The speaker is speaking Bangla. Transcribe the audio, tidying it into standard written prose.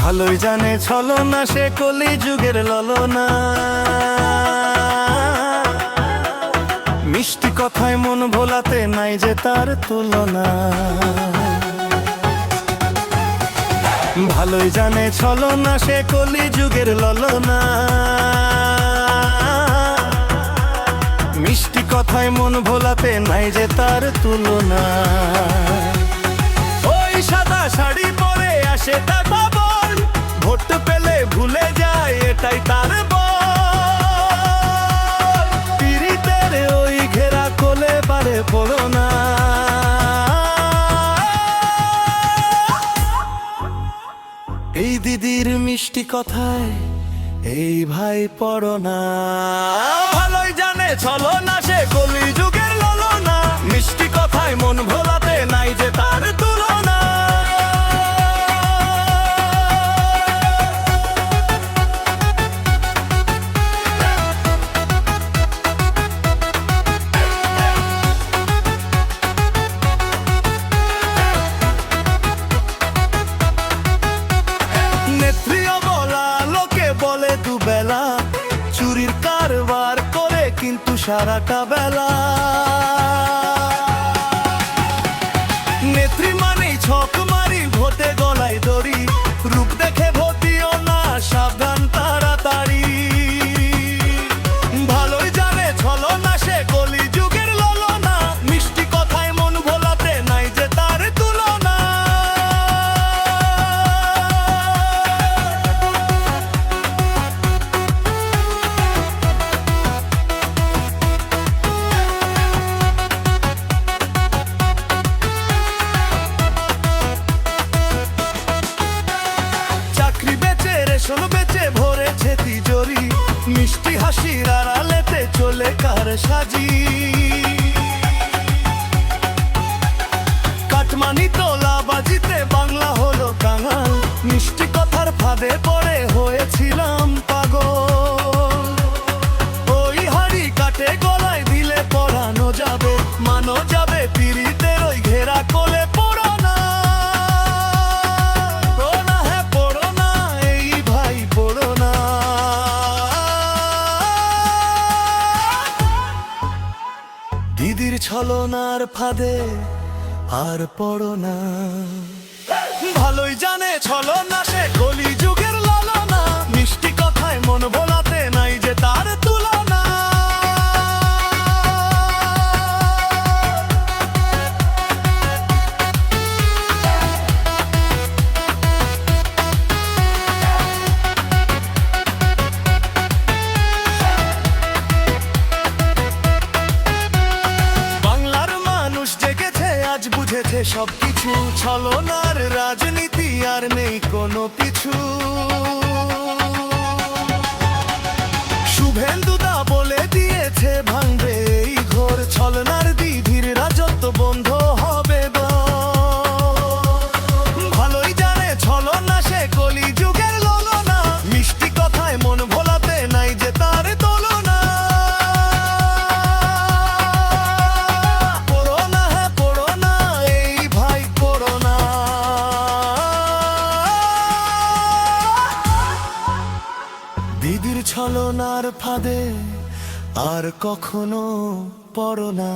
ভালোই জানে ছলনা, সে কলি যুগের ললনা। মিষ্টি কথায় মন ভোলাতে নাই যে তার তুলনা। ভালোই জানে ছলনা, সে কলি যুগের ললনা। মিষ্টি কথায় মন ভোলাতে নাই যে তার তুলনা। ওই সাদা শাড়ি পরে আসে তার বাবর, ভোট পেলে ভুলে যায় এটাই তার বল। পিরিতের ওই ঘেরা কোলে বারে পড়ো না। এই দিদির মিষ্টি কথায় এই ভাই পড়ো না। ভালোই জানে ছলনা, সে কলি যুগের ললনা। মিষ্টি কথায় মন ভোলাতে নাই যে তার তুলনা। নেত্রীও বলা, লোকে বলে দুবেলা, চুরির কারবার করে কিন্তু সারাটা বেলা। নেত্রী মানেই ছক মারি, ভোটে গলায় দড়ি। রূপ দেখে ভোটিও না, সাবধান তাড়াতাড়ি। ভালোই জানে ছলনা, সে কলি যুগের ললনা। মিষ্টি কথায় মন ভোলাতে নাই যে তার তুলনা। রেশন বেচে ভরেছে তিজোরি, মিষ্টি হাসির আড়ালেতে চলে কার সাজি। কাটমানি তোলা বাজিতে বাংলা হলো কাঙাল। মিষ্টি কথার ফাঁদে পড়ে হয়েছিলাম পাগল। ওই হাড়ি কাটে গলায় দিলে পরানো যাবে, মানো যাবে পিরিতের ওই ঘেরা কোলে পড়ো না। দিদির ছলনার ফাঁদে আর পড়ো না। ভালোই জানে ছলনা, সে কলি যুগের ললনা। মিষ্টি কথায় মন ভোলাতে নাই যে তার তুলনা। আজ বুঝেছে সবকিছু, ছলনার রাজনীতি আর নেই কোনো পিছু। শুভেন্দুদা বলে দিয়েছে ভাঙবে এই ঘোর। ছলনার দিদির রাজত্ব বন্ধ হবে। ভালোই জানে ছলনা, সে কলি যুগের ললনা। মিষ্টি কথায় মন ভোলাতে নাই যে তার তুলনা। দিদির ছলনার ফাঁদে আর কখনো পড়ো না।